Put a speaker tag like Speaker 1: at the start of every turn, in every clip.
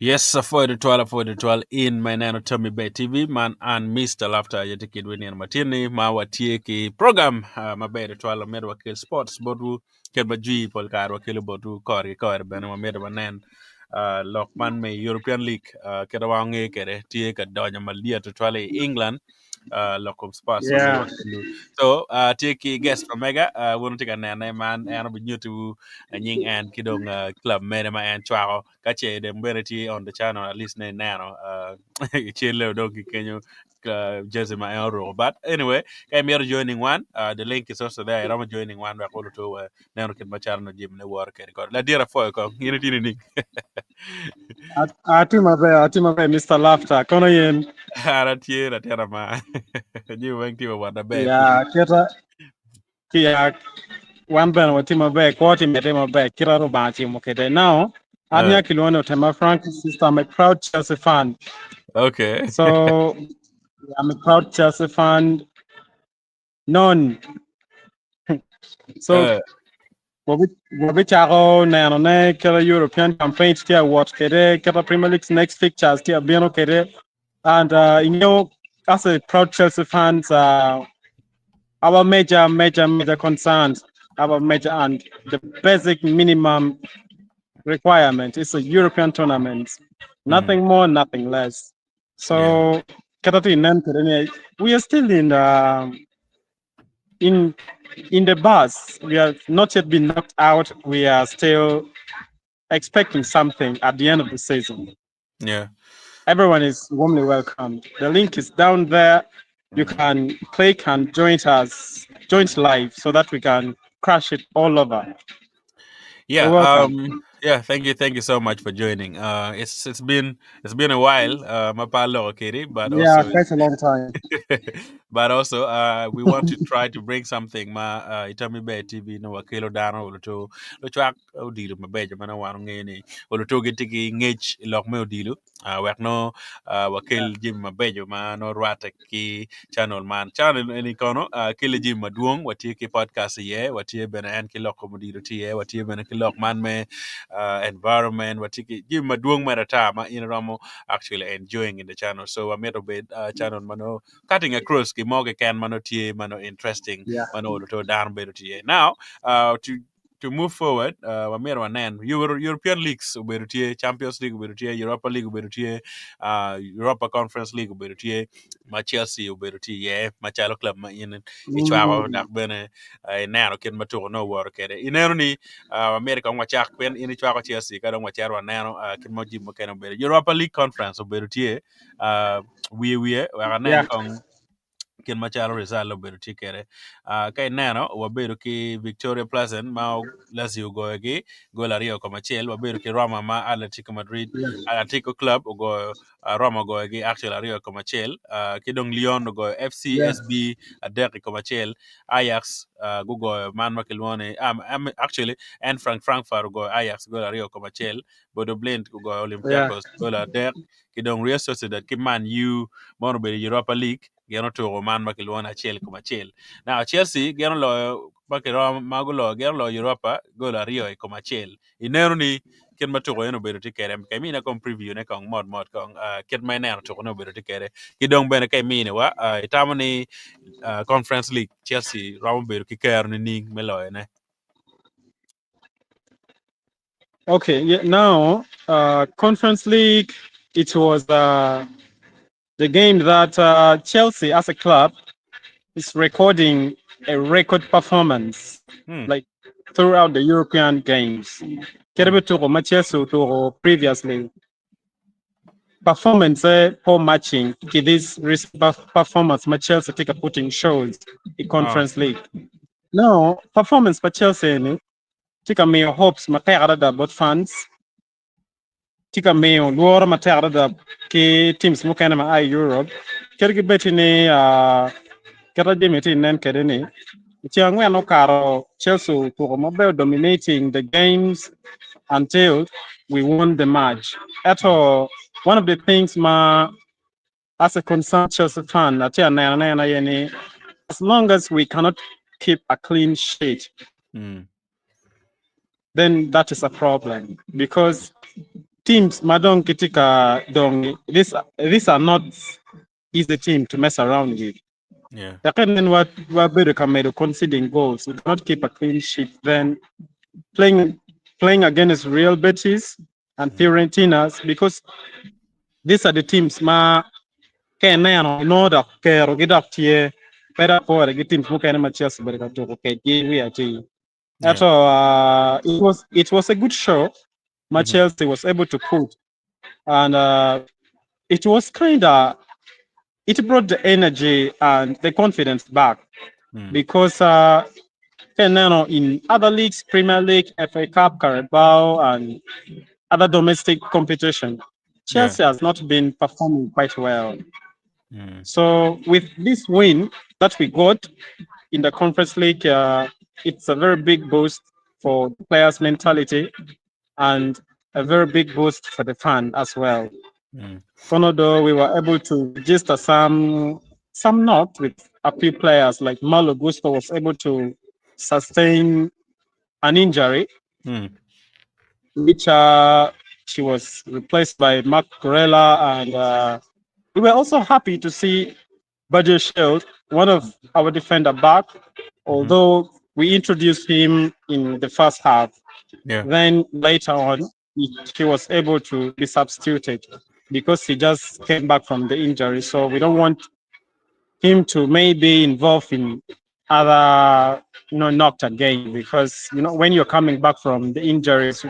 Speaker 1: Yes, for the 12 in my nano Tommy Bay TV man and Mr. Laughter yeti kidwini and Martini ma watie ki program ma bay the 12 med wakil sports bodu ken ba ji pol kar wakil bodu kor ben ma med banen lokman me European League keda wange kere tie ka donya malia to 12 England local sports so med
Speaker 2: Yeah.
Speaker 1: wakilu so tie ki guest from mega wonu tika nane man and be new to nying and kidong club mere ma and chwa kache the ability on the channel at least now chile dogi kenyo jersey my own role but anyway I'm here joining one the link is also there I'm joining one back all to now can my channel gym ne work record la dira fo ko yini ni
Speaker 2: Atimabe, Mr. Laughter. Kono yen.
Speaker 1: ara tiera tera ma you went to what the bay
Speaker 2: Yeah, kita kia one ben watimabe, kwati metemabe, kira rubanti mukete. Now,
Speaker 1: uh,
Speaker 2: Anya Kilwano Tema Frank's sister, I'm a proud Chelsea fan.
Speaker 1: okay
Speaker 2: So I'm a proud Chelsea fan. None. So
Speaker 1: uh,
Speaker 2: Wabi Charo Nanone, Kera European campaign still watch Kere, Kera Premier League's next fixtures still Biano Kere. And as a proud Chelsea fans, our major concerns, our major and the basic minimum requirement is a European tournament.
Speaker 1: mm,
Speaker 2: Nothing more, nothing less.
Speaker 1: yeah
Speaker 2: So, we are still in the bus. We have not yet been knocked out. We are still expecting something at the end of the season.
Speaker 1: yeah
Speaker 2: Everyone is warmly welcomed. The link is down there. You can click and join us, join live so that we can crash it all over. You're
Speaker 1: Yeah,
Speaker 2: welcome.
Speaker 1: yeah, thank you so much for joining. It's been a while, mapalo okiri, but
Speaker 2: Yeah,
Speaker 1: also
Speaker 2: quite a long time.
Speaker 1: but also we want to try to bring something ma itami be TV no wakelo dano to lo chak odilu mabejo mana wanu ngeni to gitigi ngech lok me odilu wek no wakil jim mabejo ma no rwata ki channel any kono kile jim maduong watie ki podcast ye watie bena en ki lok modilu tie watie bena ki lok man me environment watie ki jim maduong marata ma in ramo actually enjoying in the channel so I made a bit channel mano cutting across ki moge can mano tie mano interesting
Speaker 2: Yeah.
Speaker 1: mano to down better tie now to move forward wamero wanen European leagues uberu tie Champions League uberu tie Europa League uberu tie Europa Conference League uberu tie ma Chelsea uberu tie machalo club ma in ichwao dak bene nano ken matuko no woro kede inero ni America ngwachak pen in ichwao Chelsea kada ngwacharo nano ken moji mo ken uberu Europa League Conference uberu tie we wakanen
Speaker 2: Yeah.
Speaker 1: kong ken machalo result obedo tikere kay neno wabedo ki Victoria Pleasant ma Lazio goyogi gol ariyo koma achiel wabedo ki Roma ma Atletico Madrid
Speaker 2: Yeah.
Speaker 1: Atletico Club ogoyo Roma goyogi actually ariyo koma achiel kidong Lyon ogoyo
Speaker 2: Yeah.
Speaker 1: FCSB adek koma achiel Ajax gugoyo man makilwone actually and Frankfurt ogoyo Ajax gol ariyo koma achiel Bodo Blint ogoyo
Speaker 2: Yeah.
Speaker 1: Olympiacos gol adek kidong Real Sociedad ki Man U mono bedo Europa League geno to man makilwon achiel kuma achiel now Chelsea geno lo makiro magulo geno lo Europa gol ariyo kuma achiel inero ni ken matuko eno bedo tikere kai mina kom preview ne kong mod kong ken mai neno to no bedo tikere kidong bene kai mine wa itamo ni Conference League Chelsea ramo bedo kiker ni ning meloye ne
Speaker 2: Okay. Yeah. Now, Conference League, it was the game that Chelsea as a club is recording a record performance
Speaker 1: hmm
Speaker 2: like throughout the European games.
Speaker 1: hmm
Speaker 2: Kerebe tuko Chelsea tuko previously performance for matching to this recent performance Chelsea take a putting shows in
Speaker 1: oh
Speaker 2: Conference League. Now, performance for Chelsea ni tika me hopes matera da bot fans tika me luora matera da ki teams mukana ma ai Europe kergi beti ni kera dimiti nen kedeni Tiangwe no karo Chelsea to mobile dominating the games until we won the match. At all, one of the things as a concerned Chelsea fan, as long as we cannot keep a clean sheet,
Speaker 1: hmm
Speaker 2: then that is a problem because teams Madon Kitika Dong. These are not easy team to mess around with.
Speaker 1: Yeah.
Speaker 2: Then what better can make conceding goals. We cannot keep a clean sheet. Then playing playing against Real Betis and
Speaker 1: Mm.
Speaker 2: Fiorentinas because these are the teams ma can no da kero get up here better for the teams who can Chelsea but to okay we are
Speaker 1: Yeah.
Speaker 2: it was a good show.
Speaker 1: Mm-hmm.
Speaker 2: Chelsea was able to put and it was kind of it brought the energy and the confidence back
Speaker 1: Mm.
Speaker 2: because in other leagues, Premier League, FA Cup, Carabao, and other domestic competition,
Speaker 1: Yeah.
Speaker 2: Chelsea has not been performing quite well.
Speaker 1: Mm.
Speaker 2: So with this win that we got in the Conference League, it's a very big boost for the players' mentality and a very big boost for the fan as well.
Speaker 1: Mm.
Speaker 2: Although we were able to register some not with a few players like Malo Gusto was able to sustain an injury,
Speaker 1: Mm.
Speaker 2: which she was replaced by Mark Corella, and we were also happy to see Badger Shield, one of our defender back,
Speaker 1: Mm-hmm.
Speaker 2: although we introduced him in the first half.
Speaker 1: Yeah.
Speaker 2: Then later on, he was able to be substituted because he just came back from the injury. So we don't want him to maybe involved in other, knocked again because when you're coming back from the injuries,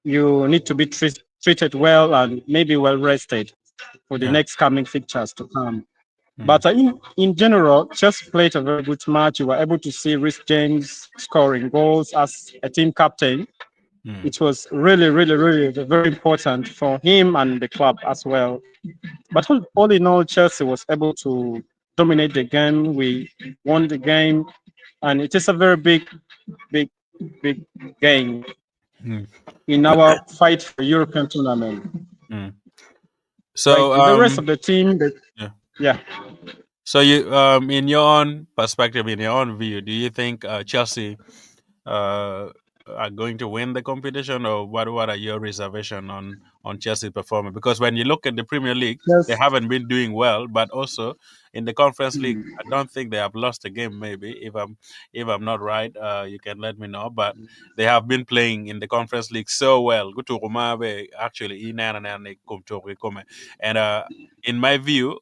Speaker 2: you need to be treated well and maybe well rested for the
Speaker 1: Yeah.
Speaker 2: next coming fixtures to come.
Speaker 1: Mm.
Speaker 2: But in general, Chelsea played a very good match. You were able to see Rhys James scoring goals as a team captain.
Speaker 1: Mm.
Speaker 2: It was really, really, really very important for him and the club as well. But all in all, Chelsea was able to dominate the game. We won the game, and it is a very big, big game
Speaker 1: Mm.
Speaker 2: in our fight for European tournament.
Speaker 1: Mm.
Speaker 2: Right,
Speaker 1: So
Speaker 2: and the rest of the team,
Speaker 1: yeah.
Speaker 2: yeah,
Speaker 1: So you in your own perspective, in your own view, do you think Chelsea uh, are going to win the competition, or what are your reservation on Chelsea performance? Because when you look at the Premier League, they
Speaker 2: yes,
Speaker 1: haven't been doing well, but also in the Conference League, I don't think they have lost a game. Maybe if I'm not right, you can let me know. But they have been playing in the Conference League so well. Good to Rumabe, actually, and in my view,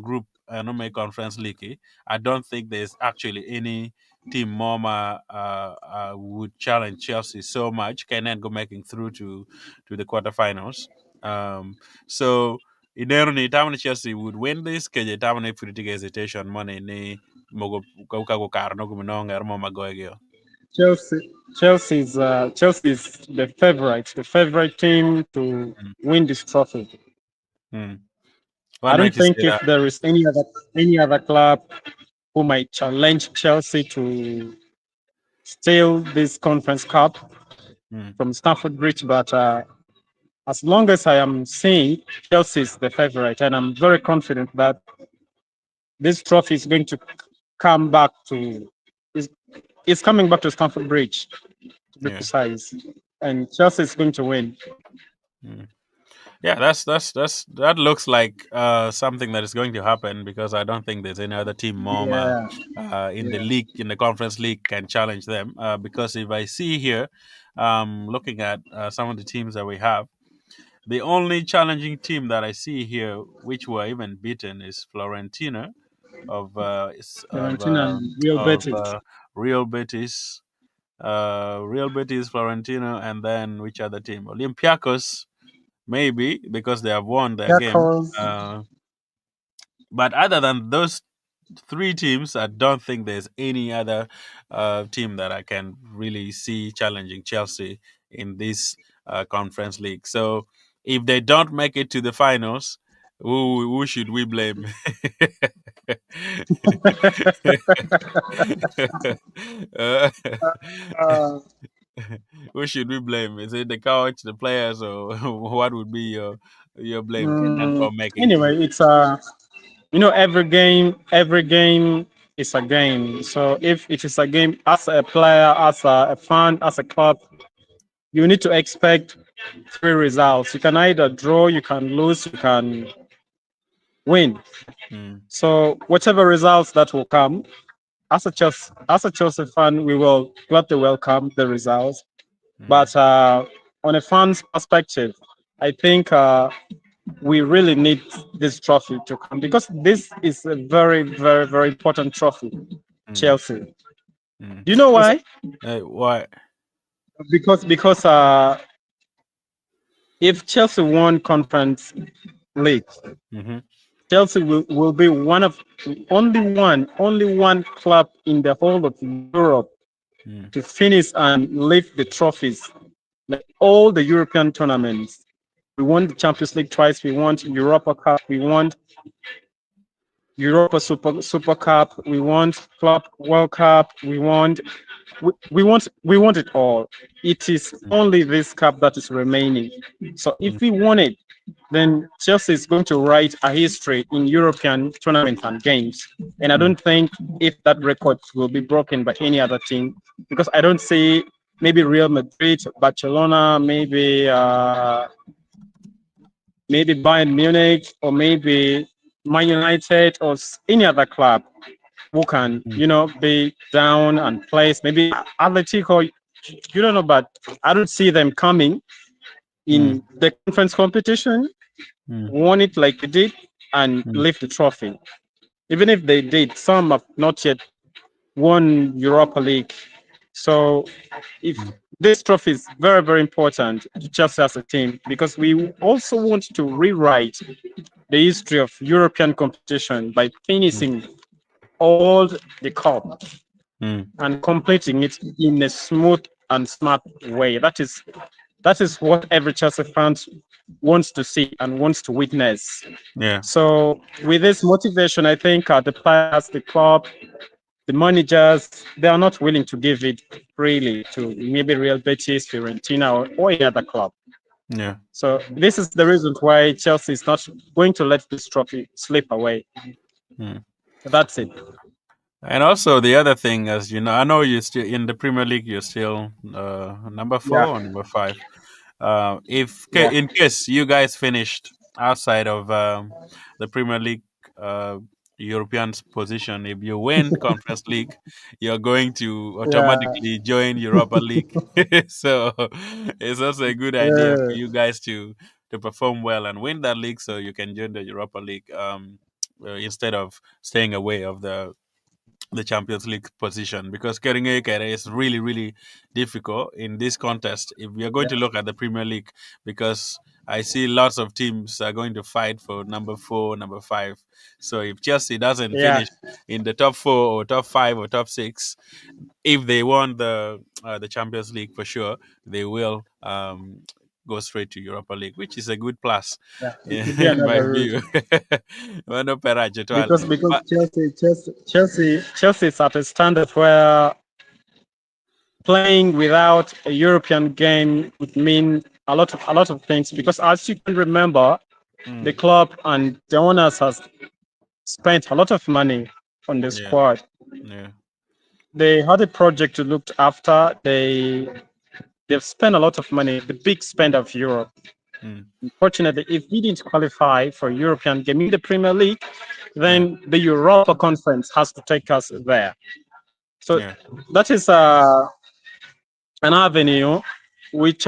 Speaker 1: group no make Conference League. I don't think there's actually any team Moma would challenge Chelsea so much, can then go making through to the quarterfinals. So inero ni tamani Chelsea would win this keje tamani pretty hesitation money ni mogo go karno guminonga moma goegio.
Speaker 2: Chelsea is the favorite team to
Speaker 1: Mm.
Speaker 2: win this trophy.
Speaker 1: Mm.
Speaker 2: I
Speaker 1: What
Speaker 2: don't
Speaker 1: makes you
Speaker 2: think
Speaker 1: say
Speaker 2: if
Speaker 1: that?
Speaker 2: there is any other club who might challenge Chelsea to steal this Conference Cup
Speaker 1: Mm.
Speaker 2: from Stamford Bridge, but as long as I am seeing Chelsea is the favorite, and I'm very confident that this trophy is going to come back to is coming back to Stamford Bridge to be
Speaker 1: Yeah.
Speaker 2: precise, and Chelsea is going to win.
Speaker 1: Mm. Yeah, that looks like something that is going to happen because I don't think there's any other team more
Speaker 2: Yeah,
Speaker 1: in the
Speaker 2: yeah.
Speaker 1: league, in the Conference League, can challenge them. Because if I see here, looking at some of the teams that we have, the only challenging team that I see here, which were even beaten, is Florentina of
Speaker 2: Fiorentina and Real Betis.
Speaker 1: Real Betis, Real Betis, Florentina, and then which other team? Olympiacos, maybe because they have won their game.
Speaker 2: Jackals.
Speaker 1: But other than those three teams, I don't think there's any other team that I can really see challenging Chelsea in this Conference League. So if they don't make it to the finals, who should we blame? Uh,
Speaker 2: Uh,
Speaker 1: who should we blame? Is it the coach, the players, or what would be your blame? Can then go making through.
Speaker 2: anyway, it's every game is a game. So if it is a game, as a player, as a fan, as a club, you need to expect three results. You can either draw, you can lose, you can win.
Speaker 1: Mm,
Speaker 2: So whatever results that will come, as a Chelsea fan, we will gladly welcome the results.
Speaker 1: mm,
Speaker 2: But on a fan's perspective, I think we really need this trophy to come because this is a very, very, very important trophy.
Speaker 1: mm,
Speaker 2: Chelsea.
Speaker 1: mm.
Speaker 2: Do you know
Speaker 1: Listen,
Speaker 2: why?
Speaker 1: why?
Speaker 2: Because if Chelsea won Conference League,
Speaker 1: Mm-hmm,
Speaker 2: Chelsea will be only one club in the whole of Europe
Speaker 1: mm,
Speaker 2: to finish and lift the trophies, like all the European tournaments. We won the Champions League twice. We won Europa Cup. We won Europa Super Cup. We won Club World Cup. We want it all. It is
Speaker 1: mm,
Speaker 2: only this cup that is remaining. So
Speaker 1: mm,
Speaker 2: if we won it, then Chelsea is going to write a history in European tournaments and games. And I
Speaker 1: mm,
Speaker 2: don't think if that record will be broken by any other team, because I don't see maybe Real Madrid, Barcelona, maybe Bayern Munich, or maybe Man United, or any other club who can,
Speaker 1: mm,
Speaker 2: be down and place. Maybe Atletico, you don't know, but I don't see them coming
Speaker 1: mm,
Speaker 2: in the conference competition,
Speaker 1: mm,
Speaker 2: won it like they did, and
Speaker 1: mm,
Speaker 2: lift the trophy. Even if they did, some have not yet won Europa League. So if
Speaker 1: mm,
Speaker 2: this trophy is very, very important just as a team because we also want to rewrite the history of European competition by
Speaker 1: mm,
Speaker 2: finishing all the cup
Speaker 1: mm.
Speaker 2: and completing it in a smooth and smart way. That is what every Chelsea fan wants to see and wants to witness.
Speaker 1: Yeah,
Speaker 2: So with this motivation, I think the players, the club, the managers, they are not willing to give it freely to maybe Real Betis, Fiorentina, or any other club.
Speaker 1: yeah.
Speaker 2: So this is the reason why Chelsea is not going to let this trophy slip away.
Speaker 1: Mm.
Speaker 2: That's it.
Speaker 1: And also the other thing, as you know, I know you're still in the Premier League. You're still number
Speaker 2: Yeah,
Speaker 1: 4 or number 5. If
Speaker 2: yeah,
Speaker 1: in case you guys finished outside of the Premier League, uh, European position, if you win Conference League, you're going to
Speaker 2: yeah,
Speaker 1: automatically join Europa League. So it's also a good idea for
Speaker 2: yeah,
Speaker 1: you guys to perform well and win that league, so you can join the Europa League instead of staying away of the Champions League position, because getting a career is really, really difficult in this contest. If we are going
Speaker 2: yeah,
Speaker 1: to look at the Premier League, because I see lots of teams are going to fight for number 4, number 5. So if Chelsea doesn't
Speaker 2: yeah,
Speaker 1: finish in the top 4 or top 5 or top 6, if they won the Champions League for sure, they will go straight to Europa League, which is a good plus
Speaker 2: yeah. It could be
Speaker 1: in my
Speaker 2: another route.
Speaker 1: view. Bueno, Peracho, tual.
Speaker 2: Because
Speaker 1: But
Speaker 2: Chelsea is at a standard where playing without a European game would mean a lot of things. Because as you can remember, the
Speaker 1: mm,
Speaker 2: club and the owners has spent a lot of money on the
Speaker 1: yeah,
Speaker 2: squad.
Speaker 1: yeah.
Speaker 2: They had a project to look after. They've spent a lot of money, the big spend of Europe.
Speaker 1: Mm,
Speaker 2: Unfortunately, if we didn't qualify for European game in the Premier League,
Speaker 1: yeah,
Speaker 2: then the Europa Conference has to take us there. So
Speaker 1: yeah.
Speaker 2: that is an avenue which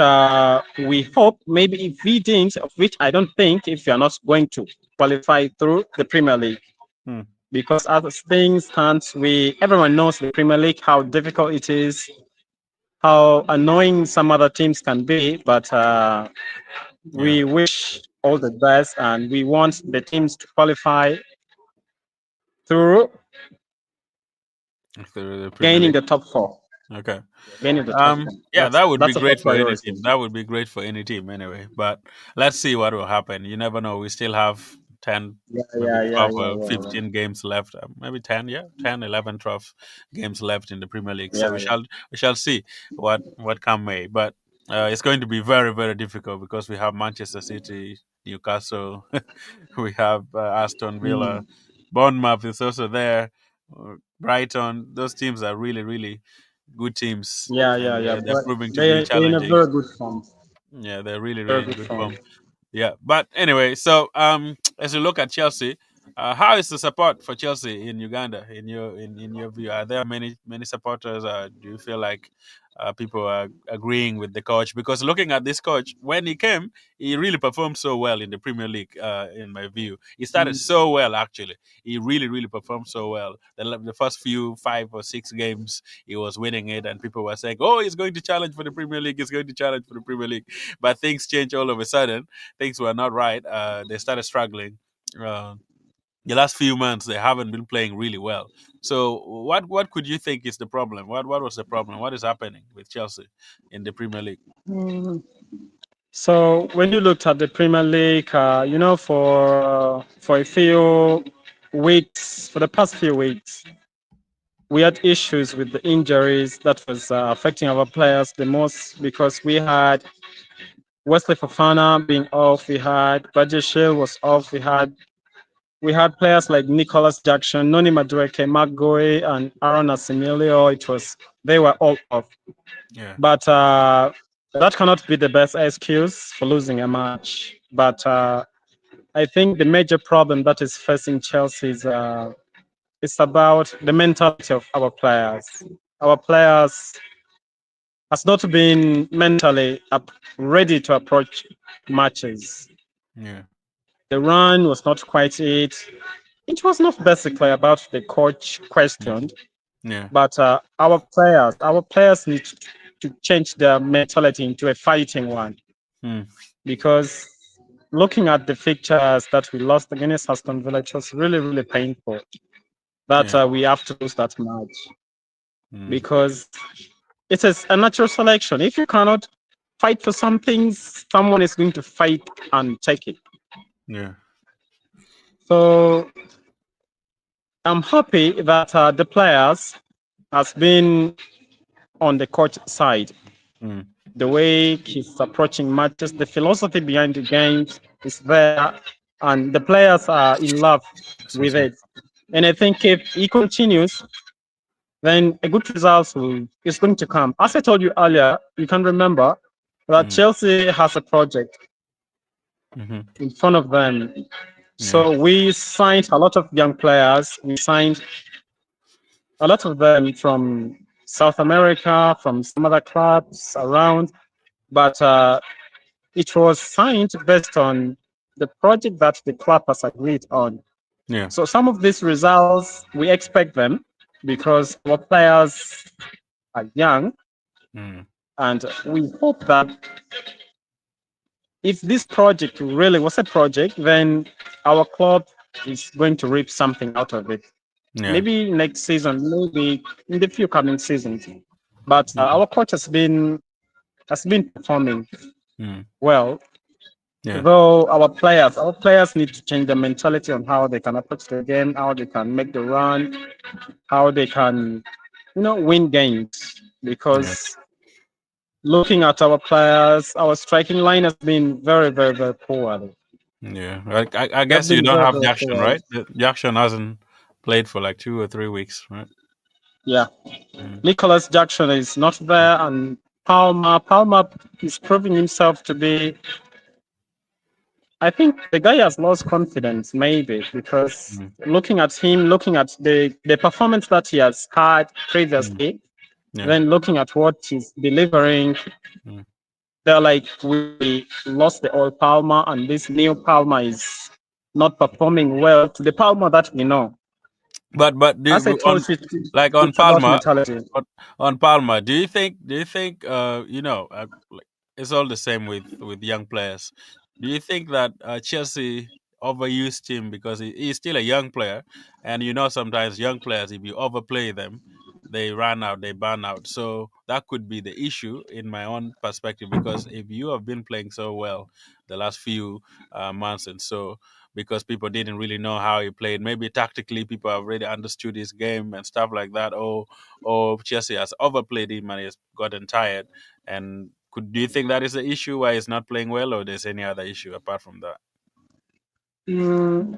Speaker 2: we hope maybe if we didn't, of which I don't think if we are not going to qualify through the Premier League.
Speaker 1: Mm,
Speaker 2: Because as things stand, everyone knows the Premier League, how difficult it is, how annoying some other teams can be, but
Speaker 1: yeah.
Speaker 2: we wish all the best and we want the teams to qualify through
Speaker 1: The Premier
Speaker 2: gaining
Speaker 1: League.
Speaker 2: the top four.
Speaker 1: Okay.
Speaker 2: Gaining the top four.
Speaker 1: Yeah,
Speaker 2: That's
Speaker 1: that would be
Speaker 2: that's a
Speaker 1: great
Speaker 2: top
Speaker 1: for any
Speaker 2: priority.
Speaker 1: team. That would be great for any team anyway. But let's see what will happen. You never know. We still have 10,
Speaker 2: Yeah,
Speaker 1: maybe
Speaker 2: yeah, yeah,
Speaker 1: 12
Speaker 2: yeah,
Speaker 1: or
Speaker 2: yeah,
Speaker 1: 15 games left. Maybe 10, yeah, 10, 11, 12 games left in the Premier League.
Speaker 2: yeah,
Speaker 1: So we
Speaker 2: yeah,
Speaker 1: shall see what come may. But it's going to be very, very difficult because we have Manchester City, Newcastle, we have Aston
Speaker 2: yeah.
Speaker 1: Villa, Bournemouth is also there, Brighton. Those teams are really, really good teams,
Speaker 2: Yeah, yeah,
Speaker 1: and
Speaker 2: yeah.
Speaker 1: they're
Speaker 2: But
Speaker 1: proving to be
Speaker 2: they're in a
Speaker 1: challenging.
Speaker 2: very good form.
Speaker 1: Yeah, they're really,
Speaker 2: Very
Speaker 1: really in
Speaker 2: good
Speaker 1: good
Speaker 2: form.
Speaker 1: form. Yeah, but anyway, so as you look at Chelsea, how is the support for Chelsea in Uganda? In your view, are there many supporters? Do you feel like people are agreeing with the coach? Because looking at this coach, when he came, he really performed so well in the Premier League. In my view, he started
Speaker 2: Mm.
Speaker 1: so well. Actually, he really performed so well. The first few 5 or 6 games, he was winning it, and people were saying, "Oh, he's going to challenge for the Premier League. He's going to challenge for the Premier League." But things changed all of a sudden. Things were not right. They started struggling. Uh, the last few months, they haven't been playing really well. So, what could you think is the problem? What was the problem? What is happening with Chelsea in the Premier League?
Speaker 2: Mm. So when you looked at the Premier League, for a few weeks, for the past few weeks, we had issues with the injuries that was affecting our players the most because we had Wesley Fofana being off, we had Bajeshil was off, we had players like Nicholas Jackson, Noni Madueke, Mark Goy, and Aaron Asimilio. They were all off.
Speaker 1: Yeah,
Speaker 2: But that cannot be the best excuse for losing a match. But I think the major problem that is facing Chelsea is about the mentality of our players. Our players has not been mentally ready to approach matches.
Speaker 1: yeah,
Speaker 2: The run was not quite it. It was not basically about the coach
Speaker 1: yeah,
Speaker 2: questioned,
Speaker 1: yeah,
Speaker 2: but our players need to change their mentality into a fighting one
Speaker 1: mm,
Speaker 2: because looking at the fixtures that we lost against Aston Villa, it was really, really painful that
Speaker 1: yeah,
Speaker 2: we have to lose that match
Speaker 1: mm,
Speaker 2: because it is a natural selection. If you cannot fight for something, someone is going to fight and take it.
Speaker 1: yeah,
Speaker 2: So I'm happy that the players has been on the coach side.
Speaker 1: mm,
Speaker 2: The way he's approaching matches, the philosophy behind the games is there, and the players are in love
Speaker 1: that's
Speaker 2: with
Speaker 1: what's up.
Speaker 2: it. And I think if he continues, then a good result is going to come. As I told you earlier, you can remember that
Speaker 1: Mm,
Speaker 2: Chelsea has a project
Speaker 1: mm-hmm,
Speaker 2: in front of them.
Speaker 1: yeah,
Speaker 2: So we signed a lot of young players. We signed a lot of them from South America, from some other clubs around. But it was signed based on the project that the club has agreed on.
Speaker 1: yeah,
Speaker 2: So some of these results, we expect them because our players are young,
Speaker 1: mm,
Speaker 2: and we hope that if this project really was a project, then our club is going to reap something out of it.
Speaker 1: yeah,
Speaker 2: Maybe next season, maybe in the few coming seasons. But
Speaker 1: yeah,
Speaker 2: our coach has been performing
Speaker 1: mm,
Speaker 2: well.
Speaker 1: yeah,
Speaker 2: Though our players need to change the mentality on how they can approach the game, how they can make the run, how they can, win games.
Speaker 1: yeah,
Speaker 2: Because looking at our players, our striking line has been very, very, very poor.
Speaker 1: yeah. I
Speaker 2: They have
Speaker 1: guess you
Speaker 2: been
Speaker 1: don't
Speaker 2: very,
Speaker 1: have
Speaker 2: very
Speaker 1: Jackson,
Speaker 2: poor.
Speaker 1: right? Jackson hasn't played for like 2 or 3 weeks, right?
Speaker 2: Yeah,
Speaker 1: Mm,
Speaker 2: Nicholas Jackson is not there, and Palmer is proving himself to be. I think the guy has lost confidence, maybe because
Speaker 1: mm,
Speaker 2: looking at him, looking at the performance that he has had
Speaker 1: mm,
Speaker 2: previously,
Speaker 1: yeah,
Speaker 2: then looking at what he's delivering,
Speaker 1: mm.
Speaker 2: they're like, we lost the old Palmer, and this new Palmer is not performing well to the Palmer that we know.
Speaker 1: But
Speaker 2: As I
Speaker 1: on
Speaker 2: told you,
Speaker 1: like on
Speaker 2: it's about
Speaker 1: Palma,
Speaker 2: mentality.
Speaker 1: on Palma, do you think like, it's all the same with young players. Do you think that Chelsea overused him because he's still a young player, and sometimes young players, if you overplay them, they run out, they burn out. So that could be the issue in my own perspective, because if you have been playing so well the last few months, and so because people didn't really know how he played. Maybe tactically, people have already understood his game and stuff like that. Or Chelsea has overplayed him and he's gotten tired. And do you think that is the issue why he's not playing well, or there's any other issue apart from that?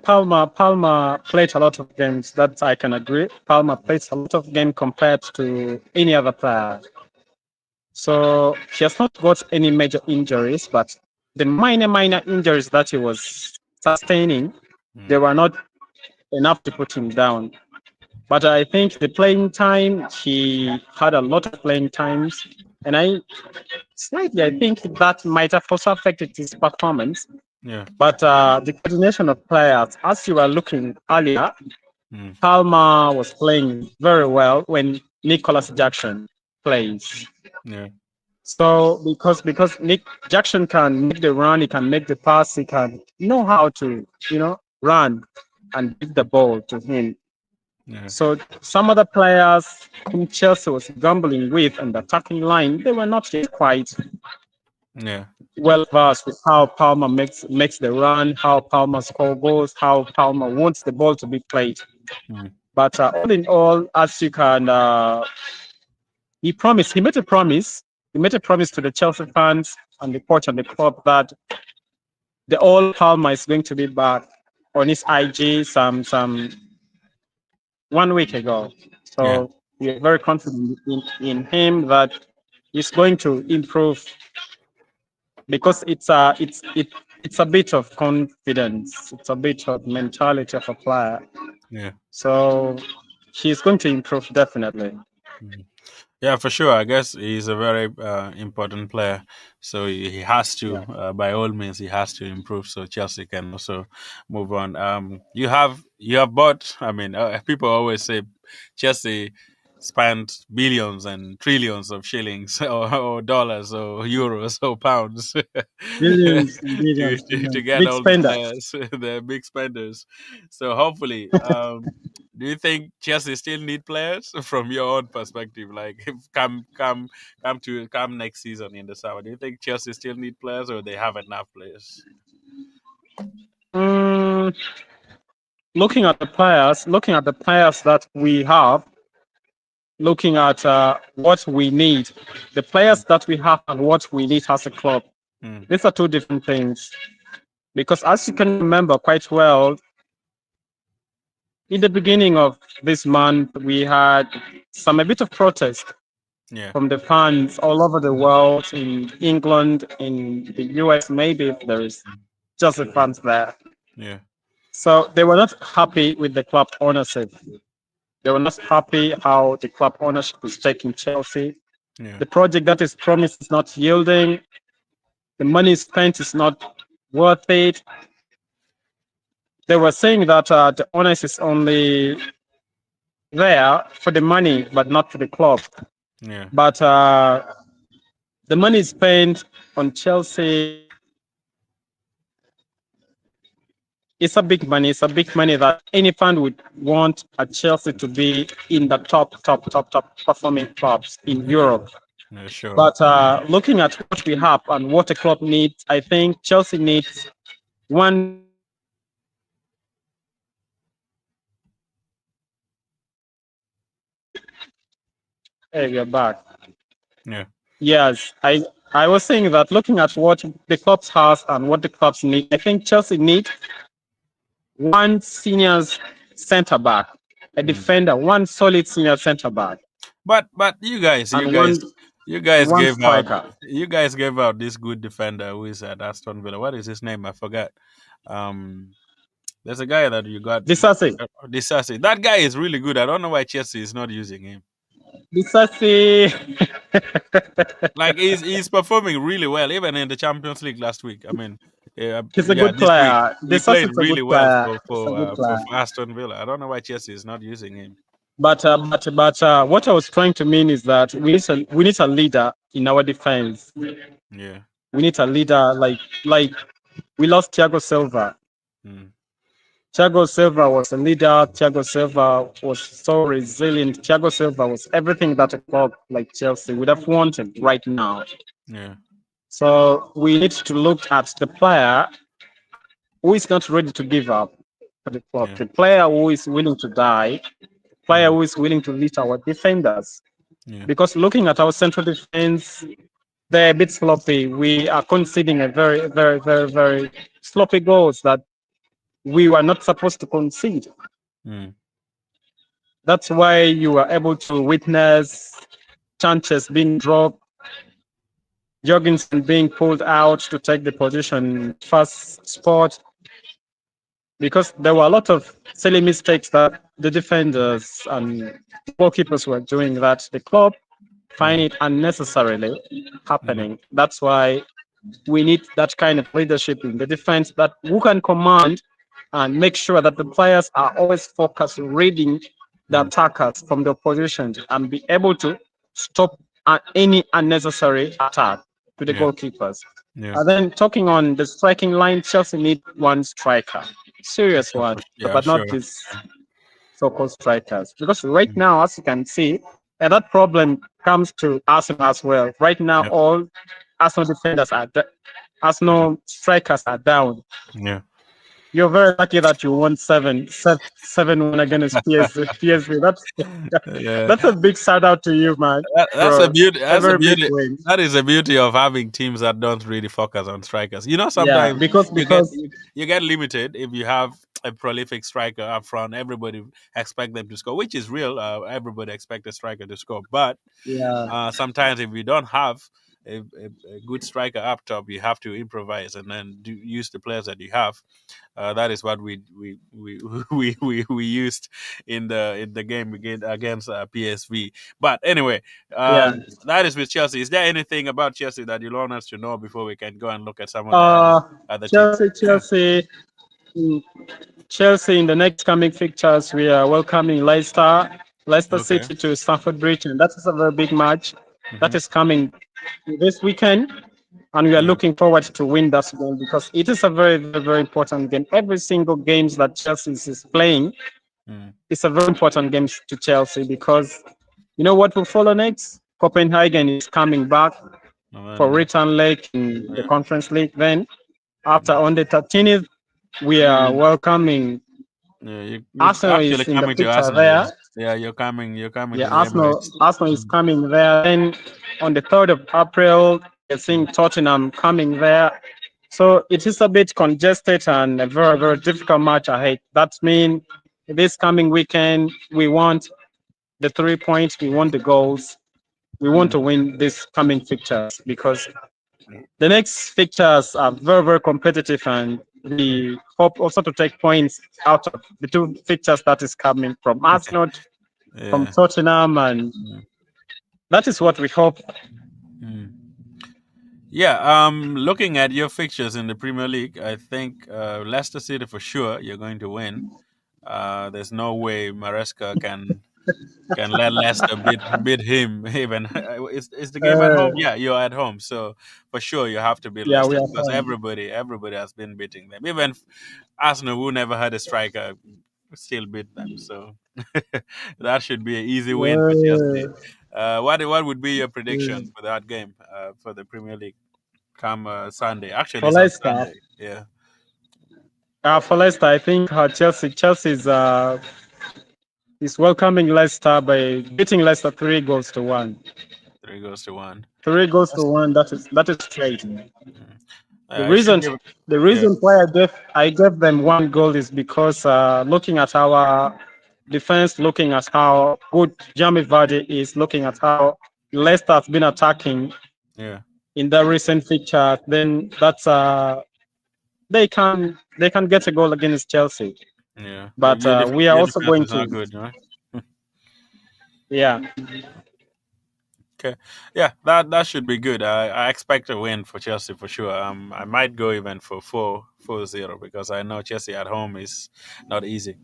Speaker 2: Palmer played a lot of games. That I can agree. Palmer plays a lot of games compared to any other player. So he has not got any major injuries, but the minor injuries that he was sustaining, they were not enough to put him down. But I think the playing time, he had a lot of playing times, and I think that might have also affected his performance.
Speaker 1: Yeah.
Speaker 2: But the coordination of players, as you were looking earlier,
Speaker 1: Mm.
Speaker 2: Palmer was playing very well when Nicholas Jackson plays.
Speaker 1: Yeah.
Speaker 2: So because Nick Jackson can make the run, he can make the pass, he can know how to run and give the ball to him.
Speaker 1: Yeah.
Speaker 2: So some other players whom Chelsea was gambling with on the attacking line, they were not yet quite
Speaker 1: Yeah.
Speaker 2: well versed with how Palmer makes the run, how Palmer scores goals, how Palmer wants the ball to be played.
Speaker 1: Mm.
Speaker 2: But all in all, as you can, he made a promise. He made a promise to the Chelsea fans and the coach and the club that the old Palmer is going to be back on his IG some 1 week ago.
Speaker 1: Yeah.
Speaker 2: So we are very confident in him that he's going to improve because it's a bit of confidence, it's a bit of mentality of a player.
Speaker 1: Yeah.
Speaker 2: So he's going to improve definitely.
Speaker 1: Mhm. Yeah, for sure. I guess he's a very important player, so he has to,
Speaker 2: Yeah.
Speaker 1: by all means, he has to improve so Chelsea can also move on. You have bought. I mean, people always say Chelsea spent billions and trillions of shillings or dollars or euros or pounds
Speaker 2: Billions and
Speaker 1: to,
Speaker 2: billions,
Speaker 1: to
Speaker 2: billions.
Speaker 1: get
Speaker 2: Big
Speaker 1: all the
Speaker 2: spender.
Speaker 1: players. They're big spenders. So hopefully, do you think Chelsea still need players from your own perspective? Like, if come next season in the summer, do you think Chelsea still need players, or they have enough players?
Speaker 2: Mm, looking at the players that we have, looking at what we need, the
Speaker 1: Mm.
Speaker 2: players that we have and what we need as a club.
Speaker 1: Mm.
Speaker 2: These are two different things. Because as you can remember quite well, in the beginning of this month, we had a bit of protest
Speaker 1: Yeah.
Speaker 2: from the fans all over the world, in England, in the US, maybe if there is
Speaker 1: Mm.
Speaker 2: just the fans there.
Speaker 1: Yeah.
Speaker 2: So they were not happy with the club ownership. They were not happy how the club ownership is taking Chelsea.
Speaker 1: Yeah.
Speaker 2: The project that is promised is not yielding. The money spent is not worth it. They were saying that the owners is only there for the money, but not for the club.
Speaker 1: Yeah.
Speaker 2: But the money spent on Chelsea, it's a big money. It's a big money that any fan would want a Chelsea to be in the top performing clubs in Europe.
Speaker 1: Yeah. Sure.
Speaker 2: But looking at what we have and what a club needs, I think Chelsea needs one area back.
Speaker 1: Yeah.
Speaker 2: Yes, I was saying that looking at what the clubs has and what the clubs need, I think Chelsea need one senior center back, a
Speaker 1: Mm.
Speaker 2: defender, one solid senior center back,
Speaker 1: But you guys, you
Speaker 2: and
Speaker 1: guys, you guys
Speaker 2: one
Speaker 1: gave out.
Speaker 2: striker.
Speaker 1: You guys gave out this good defender who is at Aston Villa. What is his name? I forgot. Um, there's a guy that you got.
Speaker 2: Disasi.
Speaker 1: Disasi. That guy is really good. I don't know why Chelsea is not using him.
Speaker 2: Disasi.
Speaker 1: Like, he's performing really well, even in the Champions League last week. I mean,
Speaker 2: He's a
Speaker 1: yeah,
Speaker 2: good
Speaker 1: this week
Speaker 2: player.
Speaker 1: he
Speaker 2: Disasi
Speaker 1: played
Speaker 2: is a
Speaker 1: really
Speaker 2: good
Speaker 1: well
Speaker 2: player.
Speaker 1: for
Speaker 2: He's a
Speaker 1: for
Speaker 2: good
Speaker 1: uh, for,
Speaker 2: player.
Speaker 1: for Aston Villa. I don't know why Chelsea is not using him.
Speaker 2: But what I was trying to mean is that we need a leader in our defense.
Speaker 1: Yeah.
Speaker 2: We need a leader like we lost Thiago Silva.
Speaker 1: Mm.
Speaker 2: Thiago Silva was a leader. Thiago Silva was so resilient. Thiago Silva was everything that a club like Chelsea would have wanted right now.
Speaker 1: Yeah.
Speaker 2: So we need to look at the player who is not ready to give up for the club,
Speaker 1: Yeah.
Speaker 2: the player who is willing to die, the player
Speaker 1: Mm.
Speaker 2: who is willing to lead our defenders.
Speaker 1: Yeah.
Speaker 2: Because looking at our central defense, they're a bit sloppy. We are conceding a very sloppy goals that we were not supposed to concede.
Speaker 1: Mm.
Speaker 2: That's why you were able to witness chances being dropped. Jorgensen being pulled out to take the position first spot, because there were a lot of silly mistakes that the defenders and goalkeepers were doing that the club find
Speaker 1: Mm.
Speaker 2: it unnecessarily
Speaker 1: Yeah.
Speaker 2: happening. That's why we need that kind of leadership in the defense that who can command and make sure that the players are always focused reading the
Speaker 1: Mm.
Speaker 2: attackers from the opposition and be able to stop any unnecessary attack to the
Speaker 1: Yeah.
Speaker 2: goalkeepers.
Speaker 1: Yeah.
Speaker 2: And then talking on the striking line, Chelsea need one striker, serious one,
Speaker 1: Yeah.
Speaker 2: but not
Speaker 1: Sure.
Speaker 2: this so-called strikers. Because right
Speaker 1: Mm.
Speaker 2: now, as you can see, and that problem comes to Arsenal as well. Right now,
Speaker 1: Yeah.
Speaker 2: all Arsenal defenders are Arsenal strikers are down.
Speaker 1: Yeah.
Speaker 2: You're very lucky that you won 7-1 against PSV. PSV.
Speaker 1: Yeah.
Speaker 2: That's a big shout out to you, man,
Speaker 1: That's a
Speaker 2: for
Speaker 1: beauty.
Speaker 2: a
Speaker 1: That's a
Speaker 2: very big
Speaker 1: beauty.
Speaker 2: win.
Speaker 1: That is the beauty of having teams that don't really focus on strikers. You know,
Speaker 2: Yeah,
Speaker 1: sometimes
Speaker 2: because
Speaker 1: you get
Speaker 2: because
Speaker 1: you get limited if you have a prolific striker up front. Everybody expect them to score, which is real. Everybody expect a striker to score, but
Speaker 2: yeah,
Speaker 1: sometimes if you don't have a good striker up top, you have to improvise and then use the players that you have. That is what we used in the game against PSV. But anyway,
Speaker 2: yeah.
Speaker 1: that is with Chelsea. Is there anything about Chelsea that you want us to know before we can go and look at some of the
Speaker 2: Uh,
Speaker 1: other teams?
Speaker 2: mm, Chelsea in the next coming fixtures, we are welcoming Leicester
Speaker 1: Okay.
Speaker 2: City to Stamford Bridge, and that is a very big match that
Speaker 1: Hmm.
Speaker 2: is coming this weekend. And we are
Speaker 1: Yeah.
Speaker 2: looking forward to win that game because it is a very, very, very important game. Every single games that Chelsea is playing
Speaker 1: Mm.
Speaker 2: is a very important game to Chelsea because you know what will follow next? Copenhagen is coming back
Speaker 1: And
Speaker 2: for
Speaker 1: then,
Speaker 2: return leg in the
Speaker 1: yeah.
Speaker 2: Conference League. Then after
Speaker 1: Mm.
Speaker 2: on the 13th, we are welcoming
Speaker 1: Yeah, you
Speaker 2: Arsenal
Speaker 1: actually
Speaker 2: is in the
Speaker 1: coming to
Speaker 2: picture
Speaker 1: Arsenal, yeah.
Speaker 2: there.
Speaker 1: Yeah, you're coming
Speaker 2: Yeah,
Speaker 1: to the Emirates.
Speaker 2: Arsenal is
Speaker 1: Mm.
Speaker 2: coming there. Then on the 3rd of April, you're seeing
Speaker 1: Mm.
Speaker 2: Tottenham coming there. So it is a bit congested and a very, very difficult match ahead. That means this coming weekend, we want the 3 points, we want the goals, we want
Speaker 1: Mm.
Speaker 2: to win this coming fixtures because the next fixtures are very, very competitive, and we hope also to take points out of the two fixtures that is coming from Arsenal, from
Speaker 1: Yeah.
Speaker 2: Tottenham, and
Speaker 1: Mm.
Speaker 2: that is what we hope.
Speaker 1: Mm. Yeah, looking at your fixtures in the Premier League, I think Leicester City for sure you're going to win. There's no way Maresca can let Leicester beat him even. Is the game at home?
Speaker 2: Uh,
Speaker 1: Yeah, you're at home, so for sure you have to beat
Speaker 2: yeah, we
Speaker 1: Leicester
Speaker 2: are
Speaker 1: because
Speaker 2: fine.
Speaker 1: everybody has been beating them. Even Arsenal, who never had a striker, still beat them. So that should be an easy win for Chelsea.
Speaker 2: Uh,
Speaker 1: What would be your prediction
Speaker 2: mm,
Speaker 1: for that game for the Premier League come Sunday? Actually,
Speaker 2: for
Speaker 1: it's on
Speaker 2: Leicester,
Speaker 1: Sunday. Yeah,
Speaker 2: I think Chelsea is welcoming Leicester by beating Leicester 3 goals to 1.
Speaker 1: 3 goes to 1.
Speaker 2: 3 goals to
Speaker 1: That's,
Speaker 2: 1. That is straight.
Speaker 1: mm,
Speaker 2: The
Speaker 1: it should
Speaker 2: reason
Speaker 1: give.
Speaker 2: the
Speaker 1: Yeah,
Speaker 2: reason why I gave them 1 goal is because looking at our defense, looking at how good Jamie Vardy is, looking at how Leicester has been attacking
Speaker 1: yeah,
Speaker 2: in the recent fixture, then that's they can get a goal against Chelsea.
Speaker 1: yeah.
Speaker 2: But we are
Speaker 1: Your
Speaker 2: also
Speaker 1: defense
Speaker 2: going
Speaker 1: is not
Speaker 2: to,
Speaker 1: good, right?
Speaker 2: yeah,
Speaker 1: Okay. Yeah, that should be good. I expect a win for Chelsea for sure. I might go even for 4-0 because I know Chelsea at home is not easy.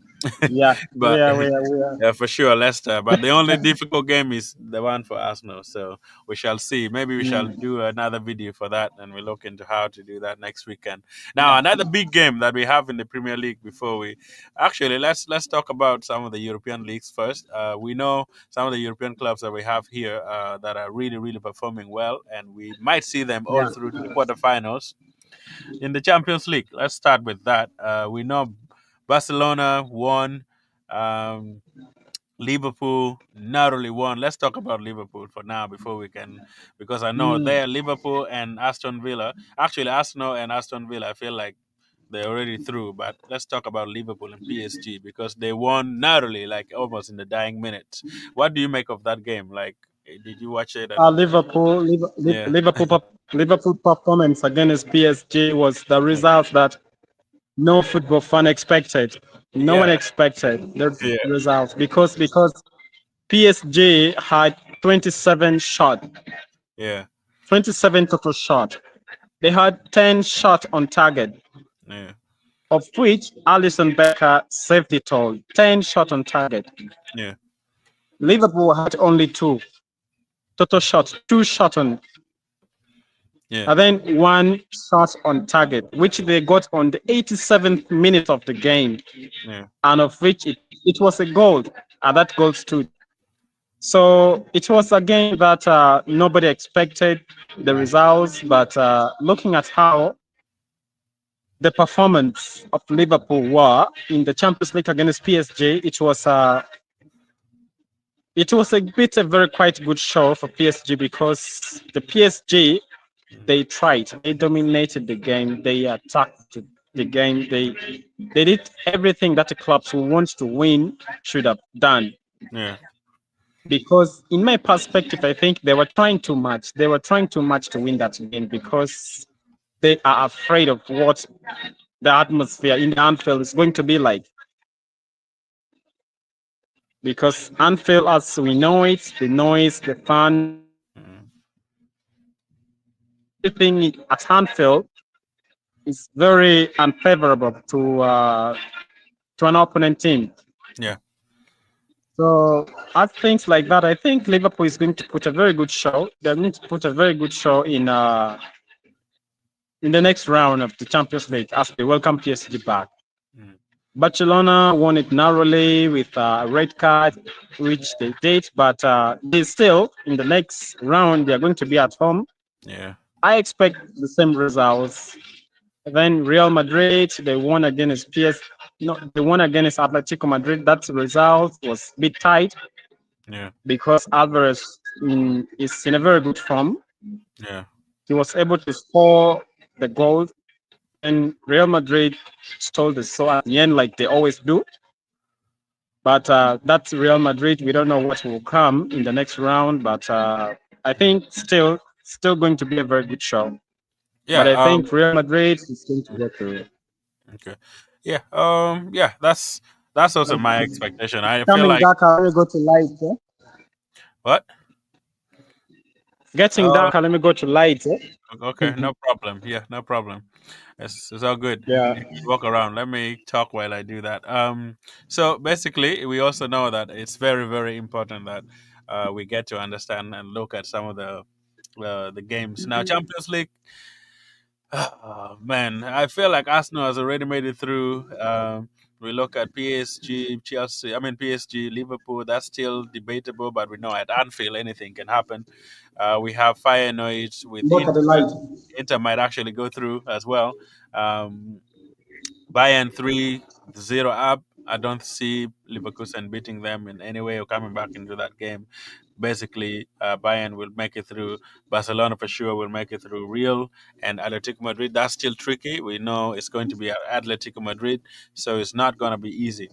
Speaker 2: yeah, we
Speaker 1: But
Speaker 2: are, we are, we are.
Speaker 1: yeah, for sure, Leicester. But the only difficult game is the one for Arsenal. So we shall see. Maybe we shall
Speaker 2: Mm,
Speaker 1: do another video for that, and we look into how to do that next weekend. Now,
Speaker 2: yeah,
Speaker 1: another big game that we have in the Premier League before we actually let's talk about some of the European leagues first. We know some of the European clubs that we have here that are really performing well, and we might see them all
Speaker 2: yeah.
Speaker 1: through to the quarterfinals in the Champions League. Let's start with that. We know Barcelona won. Um, Liverpool narrowly won. Let's talk about Liverpool for now before we can, because I know
Speaker 2: Mm,
Speaker 1: there Liverpool and Aston Villa. Actually, Arsenal and Aston Villa, I feel like they're already through. But let's talk about Liverpool and PSG because they won narrowly, like almost in the dying minutes. What do you make of that game? Like, Did you watch it? Yeah,
Speaker 2: Liverpool performance against PSG was the
Speaker 1: yeah,
Speaker 2: result that no football fan expected. No one
Speaker 1: yeah,
Speaker 2: expected the
Speaker 1: yeah,
Speaker 2: result because PSG had 27 shot,
Speaker 1: yeah,
Speaker 2: 27 total shot. They had 10 shot on target,
Speaker 1: yeah,
Speaker 2: of which Alison Becker saved it all. 10 shot on target.
Speaker 1: yeah,
Speaker 2: Liverpool had only two total shots, two shot on,
Speaker 1: yeah,
Speaker 2: and then one shot on target, which they got on the 87th minute of the game,
Speaker 1: yeah,
Speaker 2: and of which it was a goal, and that goal stood. So it was a game that nobody expected the results, but looking at how the performance of Liverpool were in the Champions League against PSG, it was a very quite good show for PSG because the PSG they tried, they dominated the game, they attacked the game, they did everything that the clubs who want to win should have done.
Speaker 1: yeah,
Speaker 2: Because in my perspective, I think they were trying too much. They were trying too much to win that game because they are afraid of what the atmosphere in Anfield is going to be like. Because Anfield, as we know it, the noise, the fans,
Speaker 1: mm,
Speaker 2: everything at Anfield is very unfavorable to an opponent team.
Speaker 1: yeah,
Speaker 2: So at things like that, I think Liverpool is going to put a very good show. They're going to put a very good show in the next round of the Champions League as they welcome PSG back.
Speaker 1: mm,
Speaker 2: Barcelona won it narrowly with a red card, which they did, but they still in the next round they are going to be at home.
Speaker 1: yeah,
Speaker 2: I expect the same results. Then Real Madrid they won against PS. No, they won against Atletico Madrid. That result was a bit tight
Speaker 1: yeah,
Speaker 2: because Alvarez is in a very good form.
Speaker 1: yeah,
Speaker 2: He was able to score the goal, and Real Madrid stole the show at the end, like they always do. But that's Real Madrid. We don't know what will come in the next round, but I
Speaker 1: mm,
Speaker 2: think still going to be a very good show. But
Speaker 1: yeah.
Speaker 2: I think Real Madrid is going to go through.
Speaker 1: Okay, yeah, yeah. That's also my expectation. I feel
Speaker 2: Coming
Speaker 1: like
Speaker 2: darker, let me go to light.
Speaker 1: what?
Speaker 2: Getting
Speaker 1: Uh,
Speaker 2: darker, let me go to light.
Speaker 1: okay, no problem. Yeah, no problem. It's all good.
Speaker 2: Yeah.
Speaker 1: You can walk around. Let me talk while I do that. So basically, we also know that it's very, very important that we get to understand and look at some of the games. Now, Champions League, man, I feel like Arsenal has already made it through. We look at PSG, Chelsea. I mean PSG, Liverpool. That's still debatable, but we know at Anfield anything can happen. We have Feyenoord with
Speaker 2: Look at the light.
Speaker 1: Inter might actually go through as well. Um, Bayern 3-0 up. I don't see Leverkusen beating them in any way or coming back into that game. Basically, Bayern will make it through. Barcelona for sure will make it through. Real and Atletico Madrid, that's still tricky. We know it's going to be Atletico Madrid, so it's not going to be easy.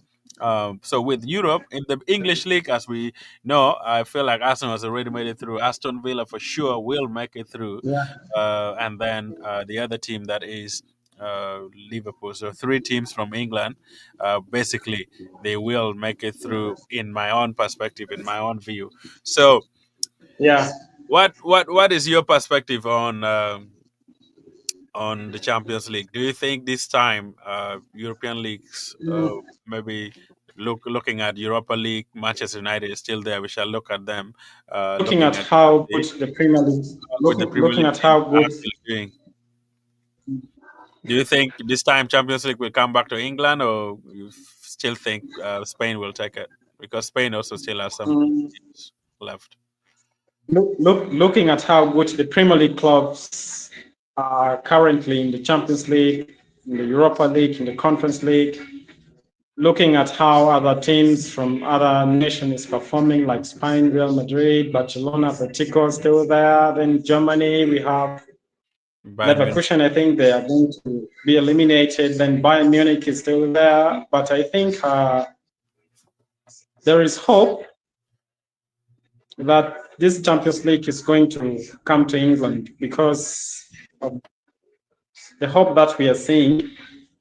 Speaker 1: So with Europe in the English league, as we know, I feel like Arsenal has already made it through. Aston Villa for sure will make it through,
Speaker 2: Yeah.
Speaker 1: and then the other team that is Liverpool. So three teams from England, basically, they will make it through. In my own perspective, in my own view. So,
Speaker 2: Yeah.
Speaker 1: what is your perspective on the Champions League? Do you think this time European leagues, maybe looking at Europa League, Manchester United is still there. We shall look at them.
Speaker 2: Looking
Speaker 1: Looking
Speaker 2: at
Speaker 1: at
Speaker 2: how good
Speaker 1: the,
Speaker 2: the Premier League,
Speaker 1: with the Premier
Speaker 2: looking
Speaker 1: League
Speaker 2: at
Speaker 1: teams
Speaker 2: how
Speaker 1: are
Speaker 2: good.
Speaker 1: actually doing. Do you think this time Champions League will come back to England, or you still think Spain will take it? Because Spain also still has some
Speaker 2: Mm,
Speaker 1: teams left.
Speaker 2: looking at how good the Premier League clubs are currently in the Champions League, in the Europa League, in the Conference League, looking at how other teams from other nations is performing, like Spain, Real Madrid, Barcelona, Atletico still there. Then Germany, we have
Speaker 1: Bayern Munich.
Speaker 2: Leverkusen. I think they are going to be eliminated. Then Bayern Munich is still there, but I think there is hope that this Champions League is going to come to England because of the hope that we are seeing